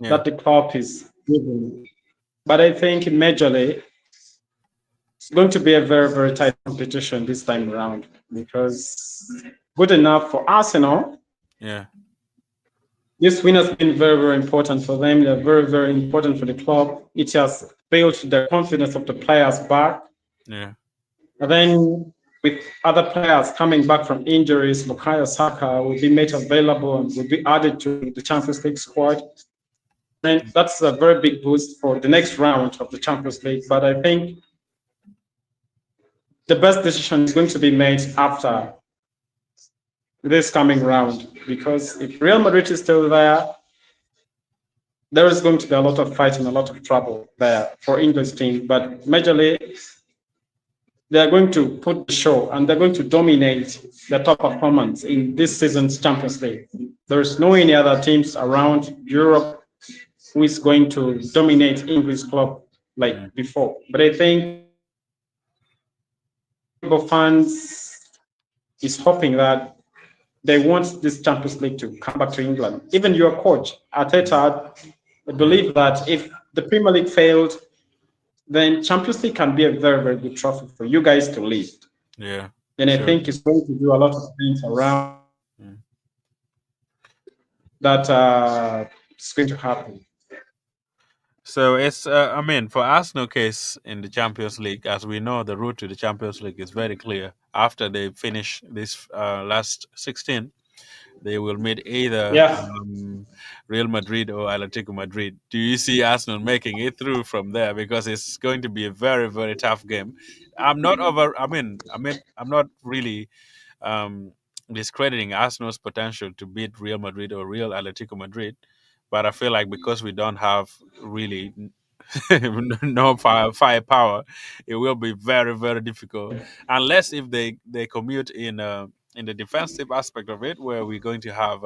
Speaker 1: Yeah,
Speaker 2: that the club is giving. But I think majorly it's going to be a very, very tight competition this time around because good enough for Arsenal.
Speaker 1: yeah,
Speaker 2: This win has been very, very important for them. They're very, very important for the club. It has built the confidence of the players back.
Speaker 1: yeah,
Speaker 2: And then with other players coming back from injuries, Bukayo Saka will be made available and will be added to the Champions League squad. And that's a very big boost for the next round of the Champions League. But I think the best decision is going to be made after this coming round because if Real Madrid is still there, there is going to be a lot of fight and a lot of trouble there for English team. But majorly, they are going to put the show and they're going to dominate the top performance in this season's Champions League. There's no any other teams around Europe who is going to dominate English club
Speaker 1: mm,
Speaker 2: like before. But I think football fans is hoping that they want this Champions League to come back to England. Even your coach, Arteta, I
Speaker 1: yeah,
Speaker 2: believe that if the Premier League failed, then Champions League can be a very, very good trophy for you guys to lift.
Speaker 1: yeah.
Speaker 2: And I
Speaker 1: Sure.
Speaker 2: think it's going to do a lot of things around
Speaker 1: Mm.
Speaker 2: that is going to happen.
Speaker 1: So it's, I mean, for Arsenal case in the Champions League, as we know, the route to the Champions League is very clear. After they finish this last 16, they will meet either
Speaker 2: Yeah,
Speaker 1: Real Madrid or Atletico Madrid. Do you see Arsenal making it through from there? Because it's going to be a very, very tough game. I'm not over. I'm not really um, discrediting Arsenal's potential to beat Real Madrid or Real Atletico Madrid, but I feel like because we don't have really no firepower, it will be very, very difficult. Unless if they commute in the defensive aspect of it, where we're going to have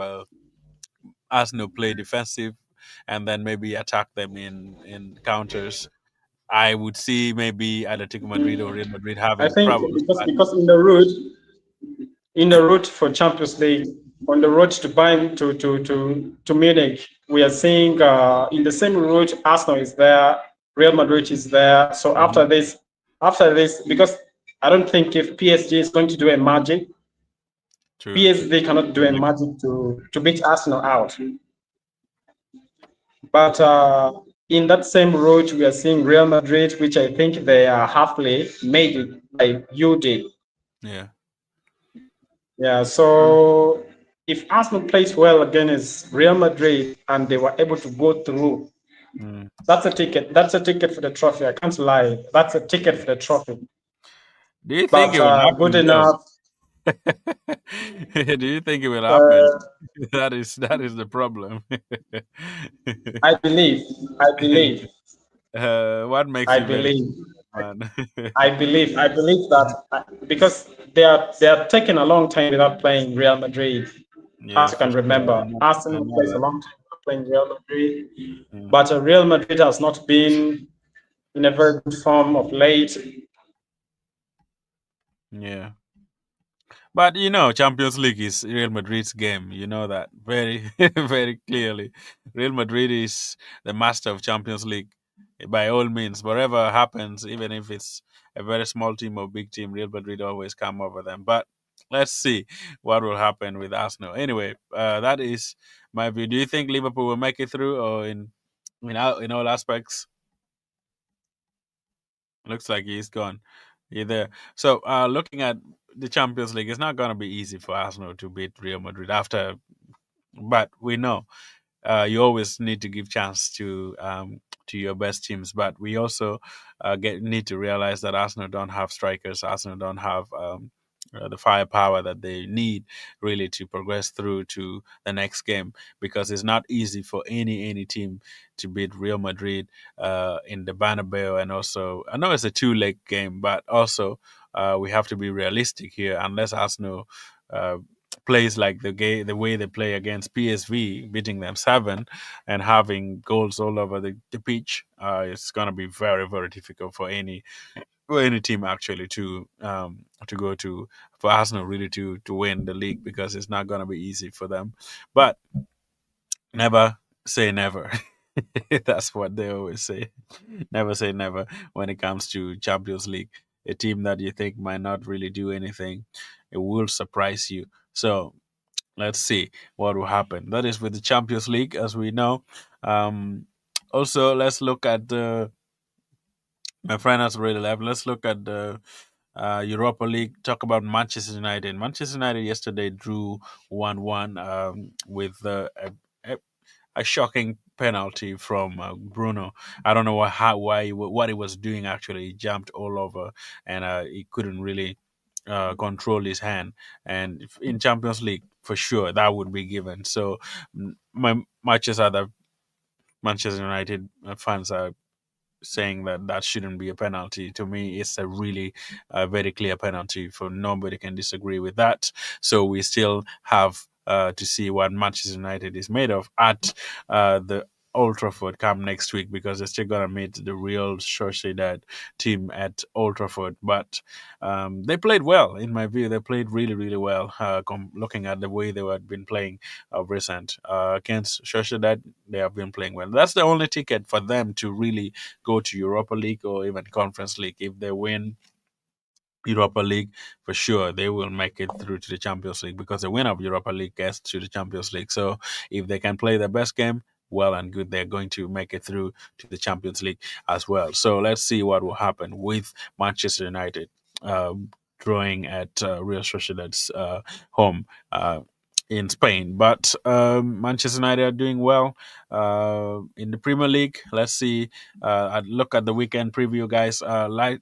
Speaker 1: Arsenal play defensive and then maybe attack them in counters. I would see maybe Atletico Madrid or Real Madrid
Speaker 2: I
Speaker 1: having
Speaker 2: think
Speaker 1: problems.
Speaker 2: because
Speaker 1: But
Speaker 2: in the route for Champions League, on the road to Bayern to Munich, we are seeing in the same route Arsenal is there, Real Madrid is there. So
Speaker 1: Mhm.
Speaker 2: after this, because I don't think if PSG is going to do a magic,
Speaker 1: True, true.
Speaker 2: PSG cannot do a magic to beat Arsenal out. But in that same route, we are seeing Real Madrid, which I think they are halfway made it like you did.
Speaker 1: Yeah.
Speaker 2: Yeah, so if Arsenal plays well against Real Madrid and they were able to go through,
Speaker 1: Mm.
Speaker 2: that's a ticket. That's a ticket for the trophy. I can't lie. That's a ticket for the trophy.
Speaker 1: Do you think
Speaker 2: But
Speaker 1: it will
Speaker 2: good
Speaker 1: happen though?
Speaker 2: enough.
Speaker 1: Do you think it will happen?
Speaker 2: Uh,
Speaker 1: That is the problem.
Speaker 2: I believe. I believe.
Speaker 1: What makes
Speaker 2: I
Speaker 1: you very
Speaker 2: believe.
Speaker 1: man?
Speaker 2: I believe that because they are taking a long time without playing Real Madrid.
Speaker 1: Yeah,
Speaker 2: As you
Speaker 1: for
Speaker 2: can
Speaker 1: sure.
Speaker 2: remember,
Speaker 1: I
Speaker 2: Arsenal
Speaker 1: know
Speaker 2: plays a
Speaker 1: that.
Speaker 2: long time without playing Real Madrid,
Speaker 1: Mm.
Speaker 2: but Real Madrid has not been in a very good form of late.
Speaker 1: Yeah. But Champions League is Real Madrid's game. You know that very, very clearly. Real Madrid is the master of Champions League by all means. Whatever happens, even if it's a very small team or big team, Real Madrid always come over them. But let's see what will happen with Arsenal. Anyway, that is my view. Do you think Liverpool will make it through, or in all aspects? Looks like he's gone. You there? So, looking at the Champions League, it's not going to be easy for Arsenal to beat Real Madrid after, but we know you always need to give chance to your best teams. But we also need to realize that Arsenal don't have strikers. Arsenal don't have the firepower that they need really to progress through to the next game, because it's not easy for any team to beat Real Madrid in the Bernabeu. And also, I know it's a two-leg game, but also we have to be realistic here. Unless Arsenal uh, plays like the way they play against PSV, beating them 7 and having goals all over the pitch, it's gonna be very, very difficult for any. or any team actually to go to for Arsenal really to win the league, because it's not going to be easy for them. But never say never. That's what they always say. Never say never when it comes to Champions League. A team that you think might not really do anything, it will surprise you. So let's see what will happen. That is with the Champions League, as we know. Um, Also, let's look at the. My friend has already left. Let's look at the Europa League. Talk about Manchester United. Manchester United yesterday drew 1-1 with a, a shocking penalty from Bruno. I don't know what he was doing actually. He jumped all over, and he couldn't really control his hand. And in Champions League, for sure, that would be given. So my much as other Manchester United fans are saying that that shouldn't be a penalty. To me, it's a really very clear penalty. For nobody can disagree with that. So we still have to see what Manchester United is made of at the Old Trafford come next week, because they're still gonna meet the Real Sociedad team at Old Trafford. But they played well, in my view. They played really, really well. Looking at the way they had been playing of recent against Sociedad, they have been playing well. That's the only ticket for them to really go to Europa League or even Conference League. If they win Europa League, for sure they will make it through to the Champions League, because the winner of Europa League gets to the Champions League. So if they can play their best game, well and good, they're going to make it through to the Champions League as well. So let's see what will happen with Manchester United drawing at Real Sociedad's home. In Spain, but Manchester United are doing well in the Premier League. Let's see. I'd look at the weekend preview, guys.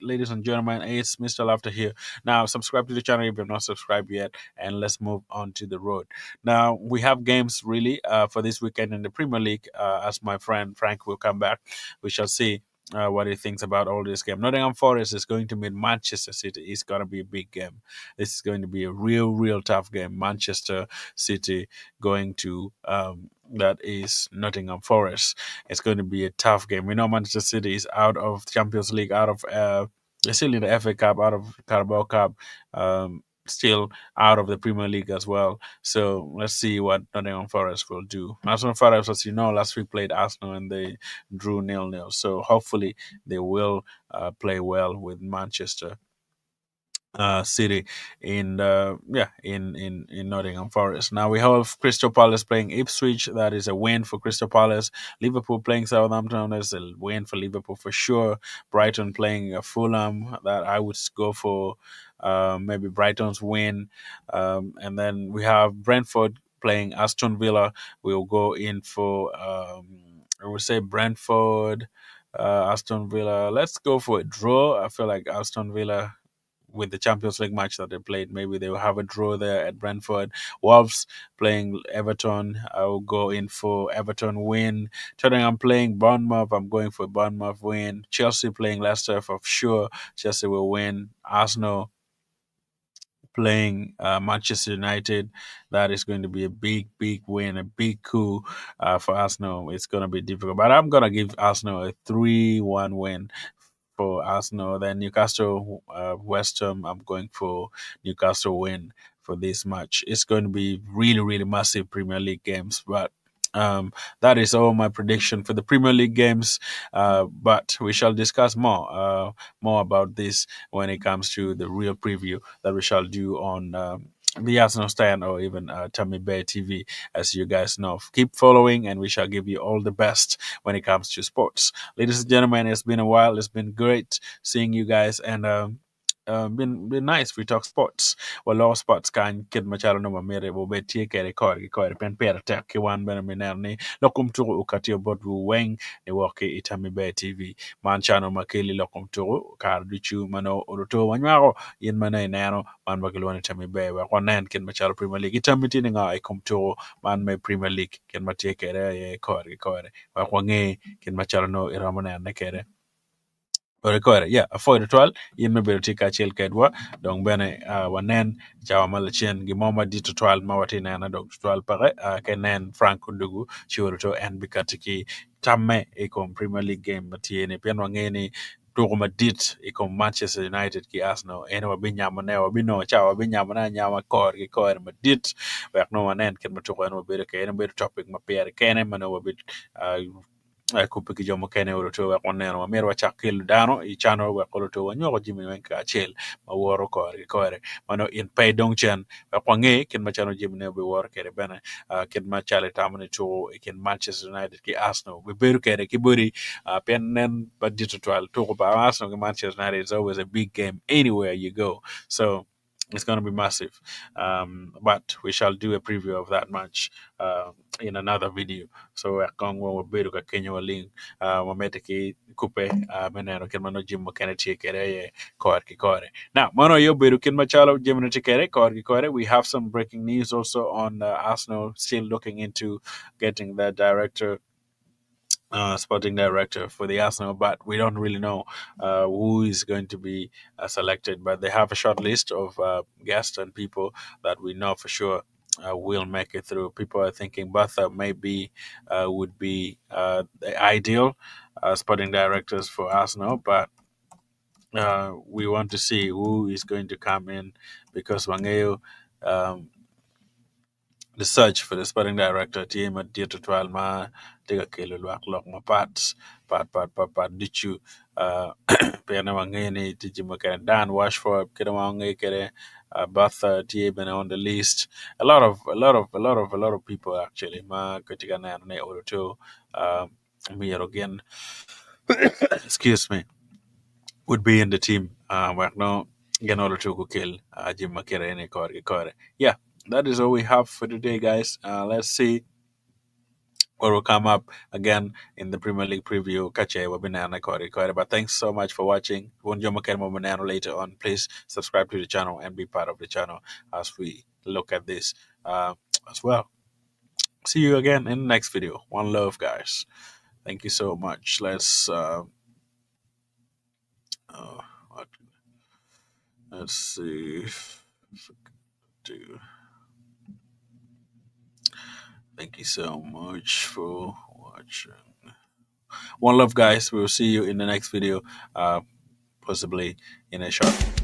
Speaker 1: Ladies and gentlemen, it's Mr. Laughter here. Now, subscribe to the channel if you've not subscribed yet, and let's move on to the road. Now, we have games really for this weekend in the Premier League. As my friend Frank will come back, we shall see what he thinks about all this game. Nottingham Forest is going to meet Manchester City. It's going to be a big game. This is going to be a real tough game. Manchester City going to that is Nottingham Forest. It's going to be a tough game. We know Manchester City is out of Champions League, out of they're still in the FA Cup, out of Carabao Cup, still out of the Premier League as well. So let's see what Nottingham Forest will do. Nottingham Forest, as you know, last week played Arsenal and they drew 0-0. So hopefully they will play well with Manchester City in Nottingham Forest. Now we have Crystal Palace playing Ipswich. That is a win for Crystal Palace. Liverpool playing Southampton. That's a win for Liverpool for sure. Brighton playing Fulham. That I would go for maybe Brighton's win. And then we have Brentford playing Aston Villa. We'll go in for I would say Brentford. Aston Villa. Let's go for a draw. I feel like Aston Villa, with the Champions League match that they played, maybe they will have a draw there at Brentford. Wolves playing Everton. I will go in for Everton win. Tottenham playing Bournemouth. I'm going for Bournemouth win. Chelsea playing Leicester for sure. Chelsea will win. Arsenal playing Manchester United. That is going to be a big win, a big coup for Arsenal. It's going to be difficult, but I'm going to give Arsenal a 3-1 win for Arsenal. Then Newcastle, West Ham, I'm going for Newcastle win for this match. It's going to be really massive Premier League games, but that is all my prediction for the Premier League games. But we shall discuss more about this when it comes to the real preview that we shall do on the Arsenal Stand or even Tammy Bear TV, as you guys know. Keep following, and we shall give you all the best when it comes to sports. Ladies and gentlemen, it's been a while. It's been great seeing you guys, and been nice. We talk sports. Well, all sports kan kid machalo no mamere bo betie kere kore pen pera tek ki wan bena minerni lokum to ukatio bot bu weng ne woke Itami Bear TV man chano makeli lokum to kar duchu mano oroto wanywaro yin mana nano man bakilwane Itami Bear wa kwanen kid machalo Premier League Itami tini nga ikom to man me Premier League kid matie kere ye kore wa kwange kid machalo no iramana ne kere Record, yeah, for the 12, in maybe tika chil kedwa, donc bene wanen jawa malachien gimoma di to 12 mawati na dog 12 pare kenen Frank Ndugu chiworo to en bikatiki tamme e kom Premier League game matiene pian wangeni to Madrid iko Manchester United ki Arsenal ene wa binyama ne wa bino cha wa binyama na nyama kor Madrid wa no wanen ken matuko ene wa bere ke ene bere topic ma pere kene mano wa bit kupe ki jomo kene wuro to wa koneno wa mer wa chakil dano I chano wa kolo to wa nyoko jimi wen ka achel ma woro kore mano in pay dong chen wa kwange ken ma chano jimi ne be woro kere bene ken ma chale tamane to ken Manchester United ki Arsenal we beru kere ki buri pen nen ba digital to ba Arsenal ki Manchester United is always a big game anywhere you go, so it's going to be massive. But we shall do a preview of that match in another video. So kung wo beru ka Kenya waling mamete ki kupe meneno ken mano jim makene kere ye kore. Now, mono yo beru ken machalo jim kere kore. We have some breaking news also on Arsenal still looking into getting the director sporting director for the Arsenal, but we don't really know who is going to be selected. But they have a short list of guests and people that we know for sure will make it through. People are thinking Bertha maybe would be the ideal sporting directors for Arsenal, but we want to see who is going to come in because Wangeo the search for the sporting director team at Theatre 12 ma tiga kilo luak lok ma pat dichu pena wangeni tiji makere Dan Washford kira wangi kere Batha tie been on the list, a lot of people actually ma katika na ne oroto me again excuse me would be in the team. Well, no, get order to kill Jim Makere and Kore. Yeah, that is all we have for today, guys. Let's see what will come up again in the Premier League preview. Kache webinana Kore. But thanks so much for watching. Wonjo Makere Momanano later on. Please subscribe to the channel and be part of the channel as we look at this as well. See you again in the next video. One love, guys. Thank you so much. Uh, let's see. Thank you so much for watching. One love, guys. We'll see you in the next video, possibly in a short.